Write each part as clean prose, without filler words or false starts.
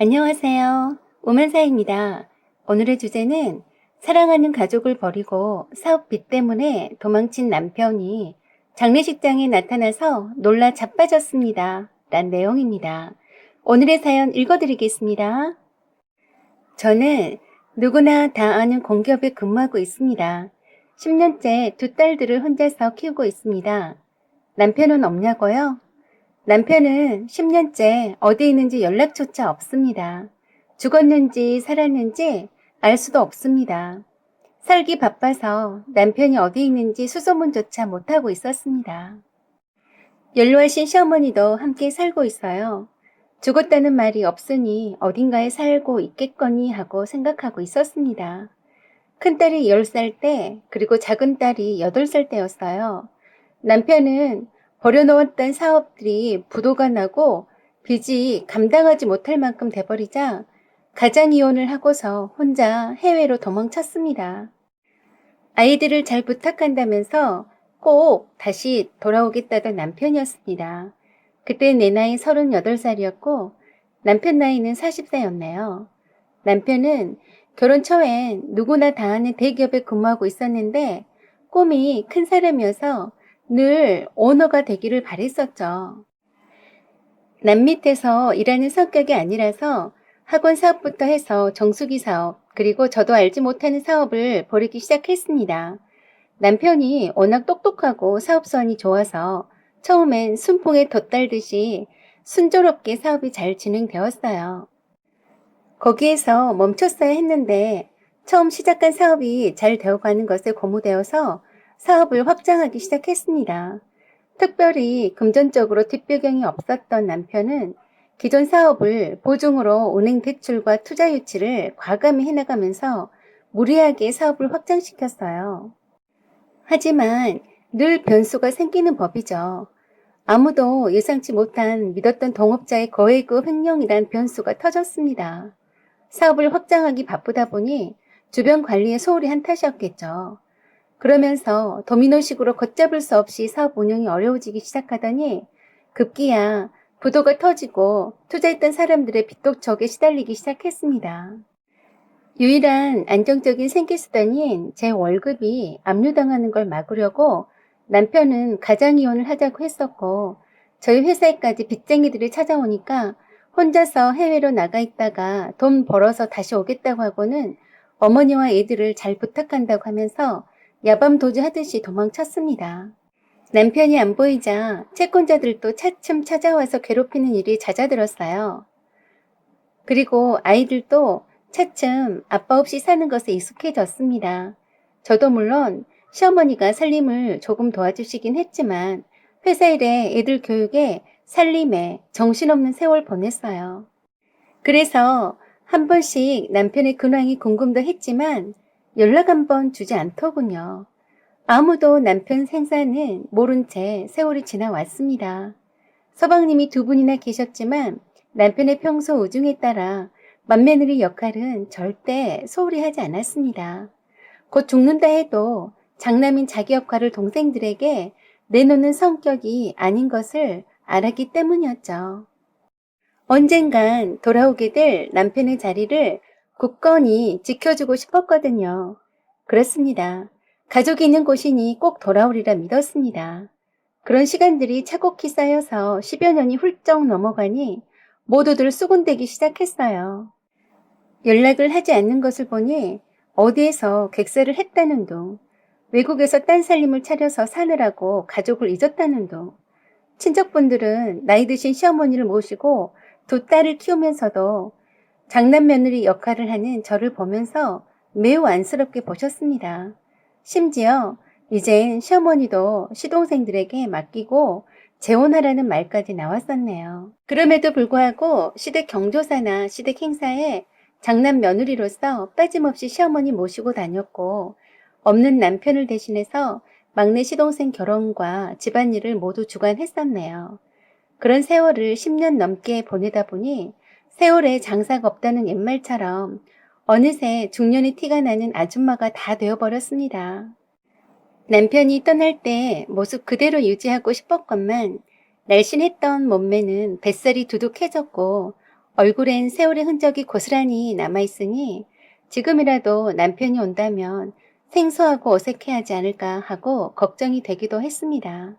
안녕하세요. 오만사입니다. 오늘의 주제는 사랑하는 가족을 버리고 사업비 때문에 도망친 남편이 장례식장에 나타나서 놀라 자빠졌습니다. 란 내용입니다. 오늘의 사연 읽어드리겠습니다. 저는 누구나 다 아는 공기업에 근무하고 있습니다. 10년째 두 딸들을 혼자서 키우고 있습니다. 남편은 없냐고요? 남편은 10년째 어디 있는지 연락조차 없습니다. 죽었는지 살았는지 알 수도 없습니다. 살기 바빠서 남편이 어디 있는지 수소문조차 못하고 있었습니다. 연로하신 시어머니도 함께 살고 있어요. 죽었다는 말이 없으니 어딘가에 살고 있겠거니 하고 생각하고 있었습니다. 큰딸이 10살 때 그리고 작은딸이 8살 때였어요. 남편은 버려놓았던 사업들이 부도가 나고 빚이 감당하지 못할 만큼 돼버리자 가장이혼을 하고서 혼자 해외로 도망쳤습니다. 아이들을 잘 부탁한다면서 꼭 다시 돌아오겠다던 남편이었습니다. 그때 내 나이 38살이었고 남편 나이는 40세였네요. 남편은 결혼 초엔 누구나 다 아는 대기업에 근무하고 있었는데 꿈이 큰 사람이어서 늘 오너가 되기를 바랬었죠. 남 밑에서 일하는 성격이 아니라서 학원 사업부터 해서 정수기 사업, 그리고 저도 알지 못하는 사업을 벌이기 시작했습니다. 남편이 워낙 똑똑하고 사업성이 좋아서 처음엔 순풍에 덧달듯이 순조롭게 사업이 잘 진행되었어요. 거기에서 멈췄어야 했는데 처음 시작한 사업이 잘 되어가는 것에 고무되어서 사업을 확장하기 시작했습니다. 특별히 금전적으로 뒷배경이 없었던 남편은 기존 사업을 보증으로 은행 대출과 투자 유치를 과감히 해나가면서 무리하게 사업을 확장시켰어요. 하지만 늘 변수가 생기는 법이죠. 아무도 예상치 못한 믿었던 동업자의 거액의 횡령이란 변수가 터졌습니다. 사업을 확장하기 바쁘다 보니 주변 관리에 소홀히 한 탓이었겠죠. 그러면서 도미노식으로 걷잡을 수 없이 사업 운영이 어려워지기 시작하더니 급기야 부도가 터지고 투자했던 사람들의 빚독촉에 시달리기 시작했습니다. 유일한 안정적인 생계수단인 제 월급이 압류당하는 걸 막으려고 남편은 가장이혼을 하자고 했었고 저희 회사에까지 빚쟁이들이 찾아오니까 혼자서 해외로 나가 있다가 돈 벌어서 다시 오겠다고 하고는 어머니와 애들을 잘 부탁한다고 하면서 야밤도주 하듯이 도망쳤습니다. 남편이 안 보이자 채권자들도 차츰 찾아와서 괴롭히는 일이 잦아들었어요. 그리고 아이들도 차츰 아빠 없이 사는 것에 익숙해졌습니다. 저도 물론 시어머니가 살림을 조금 도와주시긴 했지만 회사 일에 애들 교육에 살림에 정신없는 세월 보냈어요. 그래서 한 번씩 남편의 근황이 궁금도 했지만 연락 한 번 주지 않더군요. 아무도 남편 생사는 모른 채 세월이 지나왔습니다. 서방님이 두 분이나 계셨지만 남편의 평소 우중에 따라 맏며느리 역할은 절대 소홀히 하지 않았습니다. 곧 죽는다 해도 장남인 자기 역할을 동생들에게 내놓는 성격이 아닌 것을 알았기 때문이었죠. 언젠간 돌아오게 될 남편의 자리를 굳건히 지켜주고 싶었거든요. 그렇습니다. 가족이 있는 곳이니 꼭 돌아오리라 믿었습니다. 그런 시간들이 차곡히 쌓여서 10여 년이 훌쩍 넘어가니 모두들 수군대기 시작했어요. 연락을 하지 않는 것을 보니 어디에서 객사를 했다는 둥, 외국에서 딴 살림을 차려서 사느라고 가족을 잊었다는 둥, 친척분들은 나이 드신 시어머니를 모시고 두 딸을 키우면서도 장남 며느리 역할을 하는 저를 보면서 매우 안쓰럽게 보셨습니다. 심지어 이젠 시어머니도 시동생들에게 맡기고 재혼하라는 말까지 나왔었네요. 그럼에도 불구하고 시댁 경조사나 시댁 행사에 장남 며느리로서 빠짐없이 시어머니 모시고 다녔고 없는 남편을 대신해서 막내 시동생 결혼과 집안일을 모두 주관했었네요. 그런 세월을 10년 넘게 보내다 보니 세월에 장사가 없다는 옛말처럼 어느새 중년의 티가 나는 아줌마가 다 되어버렸습니다. 남편이 떠날 때 모습 그대로 유지하고 싶었건만 날씬했던 몸매는 뱃살이 두둑해졌고 얼굴엔 세월의 흔적이 고스란히 남아있으니 지금이라도 남편이 온다면 생소하고 어색해하지 않을까 하고 걱정이 되기도 했습니다.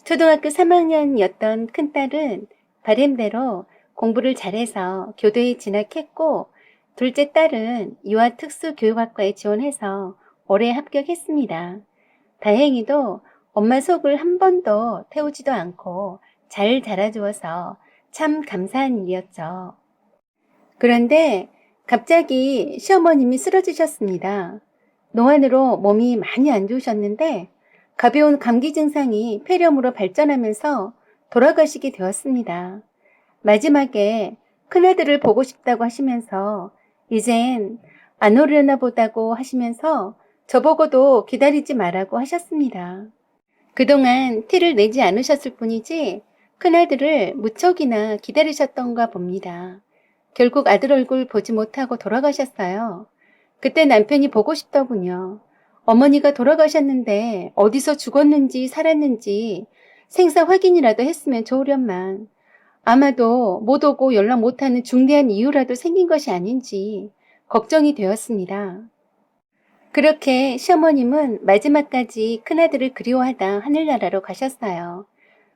초등학교 3학년이었던 큰딸은 바램대로 공부를 잘해서 교대에 진학했고, 둘째 딸은 유아특수교육학과에 지원해서 올해 합격했습니다. 다행히도 엄마 속을 한 번도 태우지도 않고 잘 자라주어서 참 감사한 일이었죠. 그런데 갑자기 시어머님이 쓰러지셨습니다. 노안으로 몸이 많이 안 좋으셨는데 가벼운 감기 증상이 폐렴으로 발전하면서 돌아가시게 되었습니다. 마지막에 큰아들을 보고 싶다고 하시면서 이젠 안 오려나 보다고 하시면서 저보고도 기다리지 말라고 하셨습니다. 그동안 티를 내지 않으셨을 뿐이지 큰아들을 무척이나 기다리셨던가 봅니다. 결국 아들 얼굴 보지 못하고 돌아가셨어요. 그때 남편이 보고 싶더군요. 어머니가 돌아가셨는데 어디서 죽었는지 살았는지 생사 확인이라도 했으면 좋으련만 아마도 못 오고 연락 못하는 중대한 이유라도 생긴 것이 아닌지 걱정이 되었습니다. 그렇게 시어머님은 마지막까지 큰아들을 그리워하다 하늘나라로 가셨어요.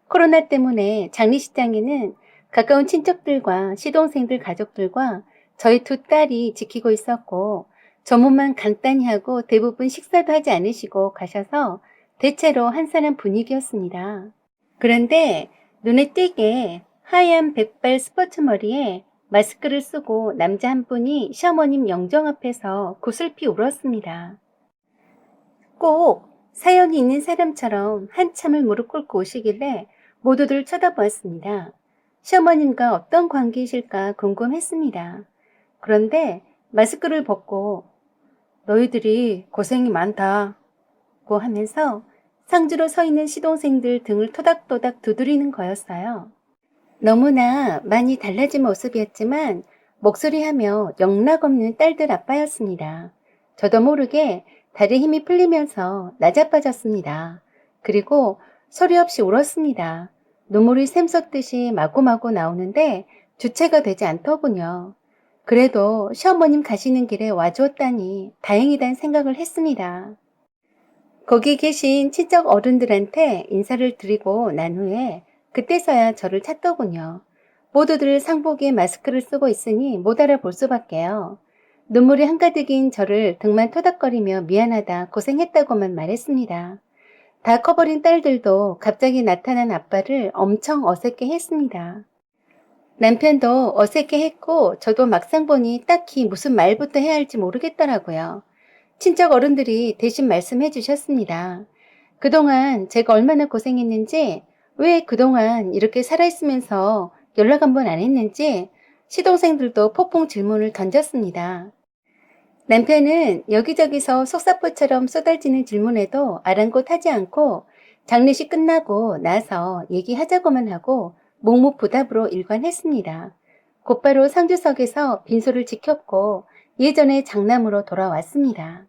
코로나 때문에 장례식장에는 가까운 친척들과 시동생들 가족들과 저희 두 딸이 지키고 있었고 전문만 간단히 하고 대부분 식사도 하지 않으시고 가셔서 대체로 한산한 분위기였습니다. 그런데 눈에 띄게 하얀 백발 스포츠 머리에 마스크를 쓰고 남자 한 분이 시어머님 영정 앞에서 구슬피 울었습니다. 꼭 사연이 있는 사람처럼 한참을 무릎 꿇고 오시길래 모두들 쳐다보았습니다. 시어머님과 어떤 관계이실까 궁금했습니다. 그런데 마스크를 벗고 너희들이 고생이 많다고 하면서 상주로 서 있는 시동생들 등을 토닥토닥 두드리는 거였어요. 너무나 많이 달라진 모습이었지만 목소리하며 영락없는 딸들 아빠였습니다. 저도 모르게 다리에 힘이 풀리면서 나자빠졌습니다. 그리고 소리 없이 울었습니다. 눈물이 샘솟듯이 마구마구 나오는데 주체가 되지 않더군요. 그래도 시어머님 가시는 길에 와주었다니 다행이란 생각을 했습니다. 거기 계신 친척 어른들한테 인사를 드리고 난 후에 그때서야 저를 찾더군요. 모두들 상복에 마스크를 쓰고 있으니 못 알아볼 수밖에요. 눈물이 한가득인 저를 등만 토닥거리며 미안하다 고생했다고만 말했습니다. 다 커버린 딸들도 갑자기 나타난 아빠를 엄청 어색해 했습니다. 남편도 어색해 했고 저도 막상 보니 딱히 무슨 말부터 해야 할지 모르겠더라고요. 친척 어른들이 대신 말씀해 주셨습니다. 그동안 제가 얼마나 고생했는지, 왜 그동안 이렇게 살아있으면서 연락 한 번 안 했는지 시동생들도 폭풍 질문을 던졌습니다. 남편은 여기저기서 속사포처럼 쏟아지는 질문에도 아랑곳하지 않고 장례식 끝나고 나서 얘기하자고만 하고 묵묵부답으로 일관했습니다. 곧바로 상주석에서 빈소를 지켰고 예전의 장남으로 돌아왔습니다.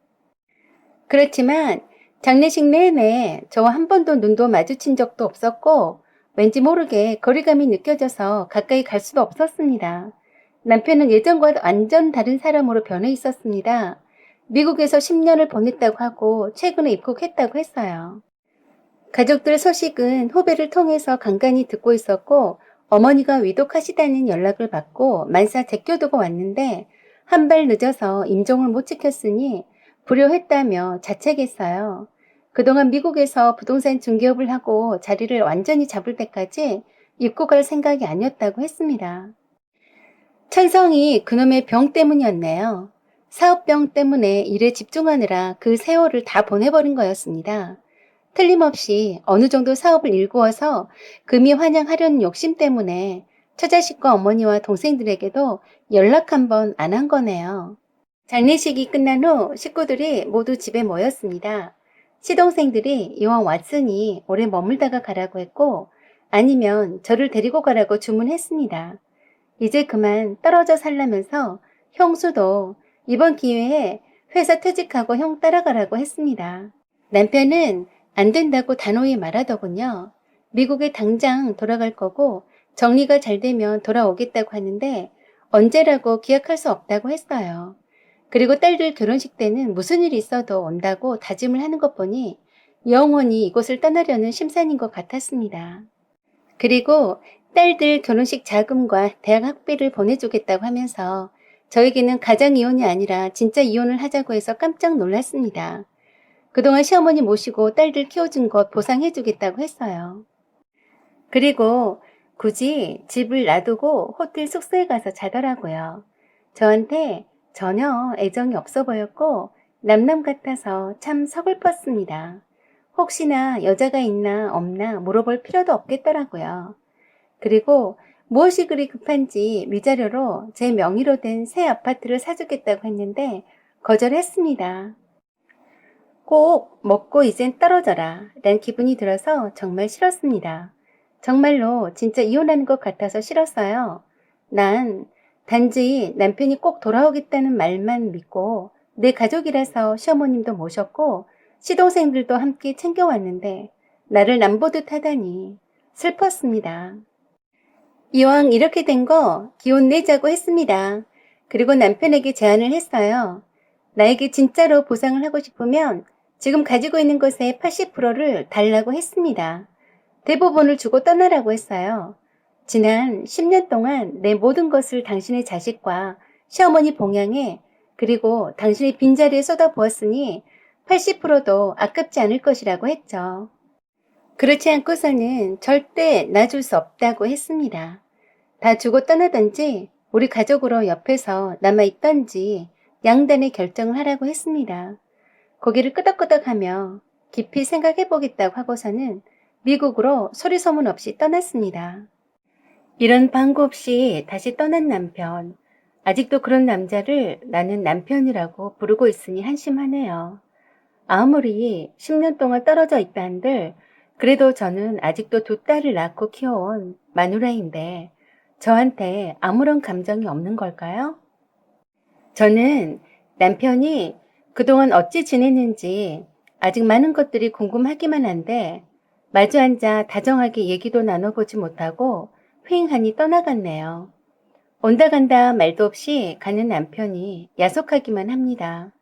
그렇지만 장례식 내내 저와 한 번도 눈도 마주친 적도 없었고 왠지 모르게 거리감이 느껴져서 가까이 갈 수도 없었습니다. 남편은 예전과 완전 다른 사람으로 변해 있었습니다. 미국에서 10년을 보냈다고 하고 최근에 입국했다고 했어요. 가족들 소식은 후배를 통해서 간간히 듣고 있었고 어머니가 위독하시다는 연락을 받고 만사 제껴두고 왔는데 한 발 늦어서 임종을 못 지켰으니 불효했다며 자책했어요. 그동안 미국에서 부동산 중개업을 하고 자리를 완전히 잡을 때까지 입국할 생각이 아니었다고 했습니다. 천성이 그놈의 병 때문이었네요. 사업병 때문에 일에 집중하느라 그 세월을 다 보내버린 거였습니다. 틀림없이 어느 정도 사업을 일구어서 금이 환영하려는 욕심 때문에 처자식과 어머니와 동생들에게도 연락 한 번 안 한 거네요. 장례식이 끝난 후 식구들이 모두 집에 모였습니다. 시동생들이 이왕 왔으니 오래 머물다가 가라고 했고 아니면 저를 데리고 가라고 주문했습니다. 이제 그만 떨어져 살라면서 형수도 이번 기회에 회사 퇴직하고 형 따라가라고 했습니다. 남편은 안 된다고 단호히 말하더군요. 미국에 당장 돌아갈 거고 정리가 잘 되면 돌아오겠다고 하는데 언제라고 기약할 수 없다고 했어요. 그리고 딸들 결혼식 때는 무슨 일이 있어도 온다고 다짐을 하는 것 보니 영원히 이곳을 떠나려는 심산인 것 같았습니다. 그리고 딸들 결혼식 자금과 대학 학비를 보내주겠다고 하면서 저에게는 가장 이혼이 아니라 진짜 이혼을 하자고 해서 깜짝 놀랐습니다. 그동안 시어머니 모시고 딸들 키워준 것 보상해주겠다고 했어요. 그리고 굳이 집을 놔두고 호텔 숙소에 가서 자더라고요. 저한테 전혀 애정이 없어 보였고 남남 같아서 참 서글펐습니다. 혹시나 여자가 있나 없나 물어볼 필요도 없겠더라고요. 그리고 무엇이 그리 급한지 위자료로 제 명의로 된 새 아파트를 사주겠다고 했는데 거절했습니다. 꼭 먹고 이젠 떨어져라 라는 기분이 들어서 정말 싫었습니다. 정말로 진짜 이혼하는 것 같아서 싫었어요. 난 단지 남편이 꼭 돌아오겠다는 말만 믿고 내 가족이라서 시어머님도 모셨고 시동생들도 함께 챙겨왔는데 나를 남보듯 하다니 슬펐습니다. 이왕 이렇게 된 거 기혼 내자고 했습니다. 그리고 남편에게 제안을 했어요. 나에게 진짜로 보상을 하고 싶으면 지금 가지고 있는 것의 80%를 달라고 했습니다. 대부분을 주고 떠나라고 했어요. 지난 10년 동안 내 모든 것을 당신의 자식과 시어머니 봉양에 그리고 당신의 빈자리에 쏟아부었으니 80%도 아깝지 않을 것이라고 했죠. 그렇지 않고서는 절대 놔줄 수 없다고 했습니다. 다 주고 떠나든지 우리 가족으로 옆에서 남아있던지 양단의 결정을 하라고 했습니다. 고개를 끄덕끄덕하며 깊이 생각해보겠다고 하고서는 미국으로 소리 소문 없이 떠났습니다. 이런 방구 없이 다시 떠난 남편. 아직도 그런 남자를 나는 남편이라고 부르고 있으니 한심하네요. 아무리 10년 동안 떨어져 있다 한들 그래도 저는 아직도 두 딸을 낳고 키워온 마누라인데 저한테 아무런 감정이 없는 걸까요? 저는 남편이 그동안 어찌 지냈는지 아직 많은 것들이 궁금하기만 한데 마주 앉아 다정하게 얘기도 나눠보지 못하고 휑하니 떠나갔네요. 온다 간다 말도 없이 가는 남편이 야속하기만 합니다.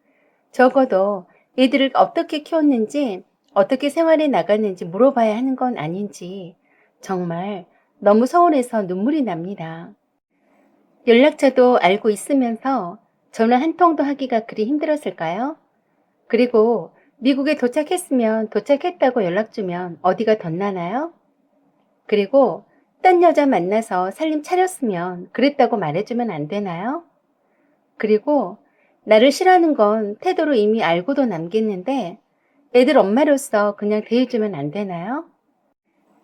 적어도 애들을 어떻게 키웠는지 어떻게 생활해 나갔는지 물어봐야 하는 건 아닌지 정말 너무 서운해서 눈물이 납니다. 연락처도 알고 있으면서 전화 한 통도 하기가 그리 힘들었을까요? 그리고 미국에 도착했으면 도착했다고 연락 주면 어디가 덧나나요? 그리고 딴 여자 만나서 살림 차렸으면 그랬다고 말해주면 안 되나요? 그리고 나를 싫어하는 건 태도로 이미 알고도 남겼는데 애들 엄마로서 그냥 대해주면 안 되나요?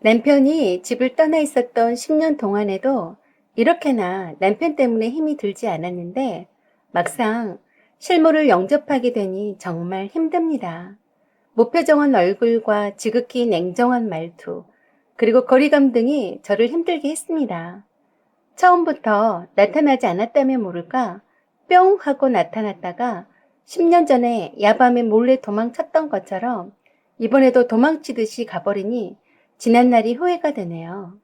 남편이 집을 떠나 있었던 10년 동안에도 이렇게나 남편 때문에 힘이 들지 않았는데 막상 실물을 영접하게 되니 정말 힘듭니다. 무표정한 얼굴과 지극히 냉정한 말투, 그리고 거리감 등이 저를 힘들게 했습니다. 처음부터 나타나지 않았다면 모를까 뿅 하고 나타났다가 10년 전에 야밤에 몰래 도망쳤던 것처럼 이번에도 도망치듯이 가버리니 지난 날이 후회가 되네요.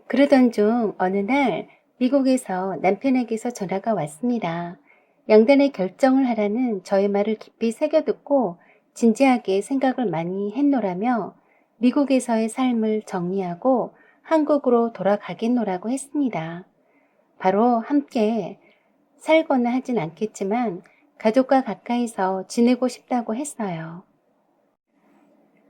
그러던 중 어느 날 미국에서 남편에게서 전화가 왔습니다. 양단의 결정을 하라는 저의 말을 깊이 새겨듣고 진지하게 생각을 많이 했노라며 미국에서의 삶을 정리하고 한국으로 돌아가겠노라고 했습니다. 바로 함께 살거나 하진 않겠지만 가족과 가까이서 지내고 싶다고 했어요.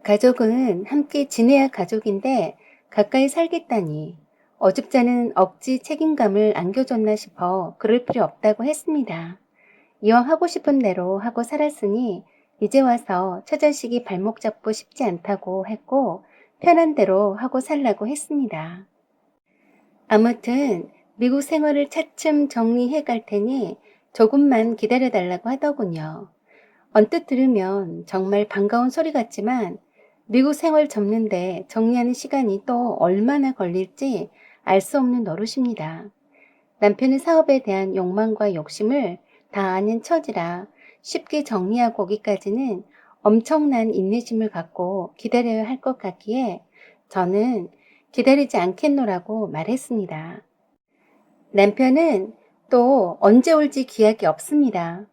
가족은 함께 지내야 가족인데 가까이 살겠다니 어줍잖은 억지 책임감을 안겨줬나 싶어 그럴 필요 없다고 했습니다. 이왕 하고 싶은 대로 하고 살았으니 이제 와서 처자식이 발목 잡고 싶지 않다고 했고 편한 대로 하고 살라고 했습니다. 아무튼 미국 생활을 차츰 정리해 갈 테니 조금만 기다려 달라고 하더군요. 언뜻 들으면 정말 반가운 소리 같지만 미국 생활 접는데 정리하는 시간이 또 얼마나 걸릴지 알 수 없는 노릇입니다. 남편의 사업에 대한 욕망과 욕심을 다 아는 처지라 쉽게 정리하고 오기까지는 엄청난 인내심을 갖고 기다려야 할 것 같기에 저는 기다리지 않겠노라고 말했습니다. 남편은 또 언제 올지 기약이 없습니다.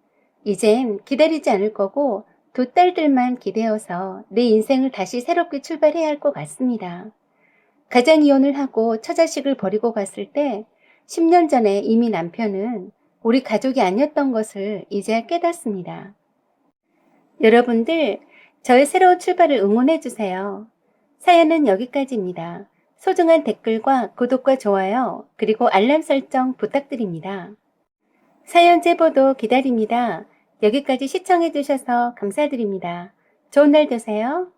이젠 기다리지 않을 거고 두 딸들만 기대어서 내 인생을 다시 새롭게 출발해야 할 것 같습니다. 가장 이혼을 하고 처자식을 버리고 갔을 때 10년 전에 이미 남편은 우리 가족이 아니었던 것을 이제야 깨닫습니다. 여러분들, 저의 새로운 출발을 응원해주세요. 사연은 여기까지입니다. 소중한 댓글과 구독과 좋아요, 그리고 알람 설정 부탁드립니다. 사연 제보도 기다립니다. 여기까지 시청해주셔서 감사드립니다. 좋은 날 되세요.